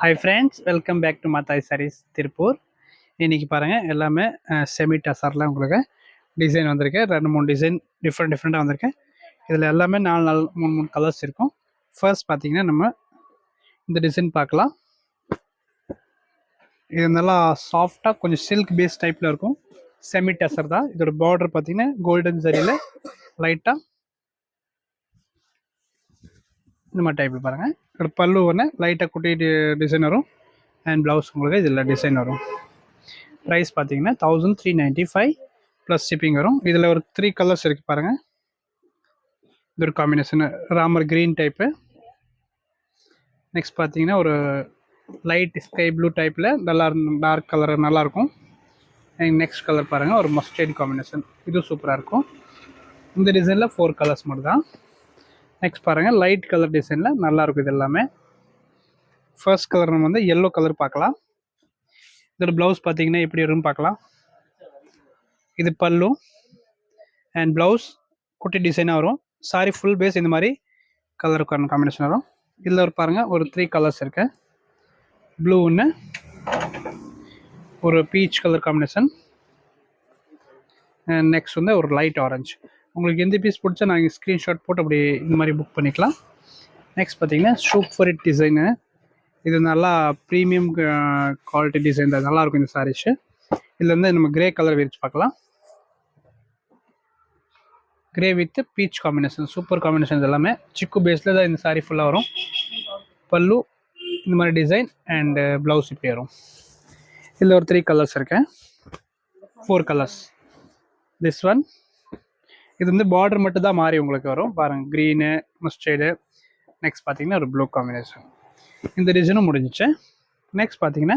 Hi friends, welcome back to Mathai sarees Tiruppur. இன்றைக்கி பாருங்கள், எல்லாமே செமி டசரில் உங்களுக்கு டிசைன் வந்திருக்கு. 2-3 டிசைன் டிஃப்ரெண்ட்டாக வந்திருக்கு. இதில் எல்லாமே 4 கலர்ஸ் இருக்கும். ஃபர்ஸ்ட் பார்த்தீங்கன்னா நம்ம இந்த டிசைன் பார்க்கலாம். இது நல்லா சாஃப்டாக கொஞ்சம் சில்க் பேஸ் டைப்பில் இருக்கும். செமி டசர் தான். இதோட பார்டர் பார்த்தீங்கன்னா கோல்டன் சரியில் லைட்டாக இந்த மாதிரி டைப்பில் பாருங்கள். இதோட பல்லு ஒன்று லைட்டாக குட்டி டிசைன் வரும். அண்ட் ப்ளவுஸ் உங்களுக்கு இதில் டிசைன் வரும். ப்ரைஸ் பார்த்தீங்கன்னா 1395 ப்ளஸ் ஷிப்பிங் வரும். இதில் ஒரு 3 கலர்ஸ் இருக்குது பாருங்கள். இது ஒரு combination Ramar green type. Next பார்த்தீங்கன்னா ஒரு லைட் ஸ்கை ப்ளூ டைப்பில் நல்லா டார்க் கலர் நல்லாயிருக்கும். அண்ட் நெக்ஸ்ட் கலர் பாருங்கள், ஒரு மஸ்டர்ட் காம்பினேஷன். இது சூப்பராக இருக்கும். இந்த டிசைனில் 4 கலர்ஸ் மட்டும் தான். நெக்ஸ்ட் பாருங்கள், லைட் கலர் டிசைனில் நல்லாயிருக்கும். இது எல்லாமே ஃபர்ஸ்ட் கலர் நம்ம வந்து எல்லோ கலர் பார்க்கலாம். இதோட ப்ளவுஸ் பார்த்தீங்கன்னா எப்படி வரும்னு பார்க்கலாம். இது பல்லு அண்ட் ப்ளவுஸ் குட்டி டிசைனாக வரும். சாரி ஃபுல் பேஸ் இந்த மாதிரி கலர் காம்பினேஷன் வரும். இதில் ஒரு பாருங்கள், ஒரு 3 கலர்ஸ் இருக்கு. ப்ளூ ஒன்று, ஒரு peach colour combination, and next வந்து ஒரு லைட் ஆரஞ்சு. உங்களுக்கு எந்த பீஸ் பிடிச்சா நாங்கள் ஸ்க்ரீன்ஷாட் போட்டு அப்படி இந்த மாதிரி புக் பண்ணிக்கலாம். நெக்ஸ்ட் பார்த்தீங்கன்னா சூப்பர் ஹிட் டிசைனு. இது நல்லா ப்ரீமியம் குவாலிட்டி டிசைன் தான், நல்லாயிருக்கும் இந்த சாரீஸு. இதில் வந்து நம்ம கிரே கலர் விரிச்சு பார்க்கலாம். Grey with beach combination, super combination. இது எல்லாமே சிக்கு பேஸில் தான் இந்த சாரீ ஃபுல்லாக வரும். பல்லு இந்த மாதிரி டிசைன் அண்டு ப்ளவுஸ் இப்படி வரும். இதில் ஒரு 3 கலர்ஸ் இருக்கு. 4 கலர்ஸ். திஸ் ஒன், இது வந்து பார்டர் மட்டும் தான் மாறி உங்களுக்கு வரும் பாருங்கள். க்ரீனு, மஸ்டர்டு, நெக்ஸ்ட் பார்த்தீங்கன்னா ஒரு ப்ளூ காம்பினேஷன். இந்த டிசைனும் முடிஞ்சிச்சு. நெக்ஸ்ட் பார்த்தீங்கன்னா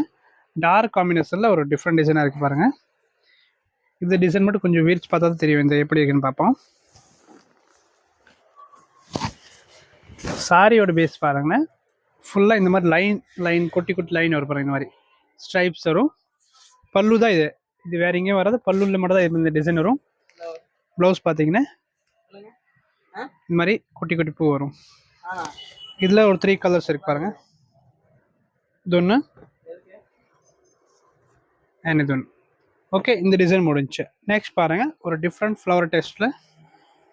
டார்க் காம்பினேஷனில் ஒரு டிஃப்ரெண்ட் டிசைனாக இருக்குது பாருங்கள். இந்த டிசைன் மட்டும் கொஞ்சம் விரிச்சு பார்த்தா தான் தெரியும் இந்த எப்படி இருக்குன்னு பார்ப்போம். சாரியோட பேஸ் பாருங்கன்னா ஃபுல்லாக இந்த மாதிரி லைன் குட்டி லைன் வரும் பாருங்கள். இந்த மாதிரி ஸ்ட்ரைப்ஸ் வரும். பல்லு தான் இது வேறு எங்கேயும் வராது. பல்லுல மட்டும் தான் இந்த டிசைன் வரும். ப்ளவுஸ் பார்த்தீங்கன்னா இந்த மாதிரி குட்டி பூ வரும். இதில் ஒரு 3 கலர்ஸ் இருக்கு பாருங்கள். இது ஒன்று அண்ட் இது ஒன்று. ஓகே, இந்த டிசைன் முடிஞ்சு. நெக்ஸ்ட் பாருங்கள், ஒரு டிஃப்ரெண்ட் ஃப்ளவர் டெஸ்ட்டில்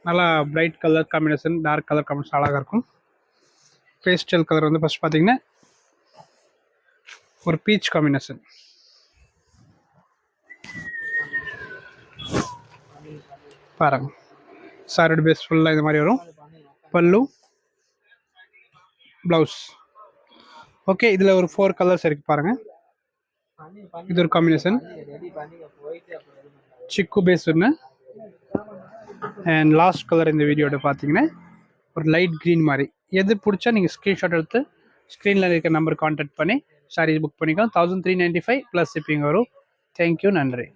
நல்லா bright colour combination, dark colour combination அழகாக இருக்கும். பேஸ்டல் கலர் வந்து ஃபஸ்ட் பார்த்தீங்கன்னா ஒரு பீச் காம்பினேஷன். பாருங்க, சாரோட பேஸ் ஃபுல்லாக இந்த மாதிரி வரும். பல்லு, ப்ளவுஸ். ஓகே, இதில் ஒரு 4 கலர்ஸ் இருக்குது பாருங்கள். இது ஒரு காம்பினேஷன், சிக்கு பேஸ் ஒன்று, அண்ட் லாஸ்ட் கலர் இந்த வீடியோட பார்த்தீங்கன்னா ஒரு லைட் க்ரீன் மாதிரி. எது பிடிச்சா நீங்கள் ஸ்க்ரீன்ஷாட் எடுத்து ஸ்க்ரீனில் இருக்க நம்பர் கான்டாக்ட் பண்ணி சாரீஸ் புக் பண்ணிக்கலாம். 1395 ப்ளஸ் ஷிப்பிங் வரும். தேங்க்யூ, நன்றி.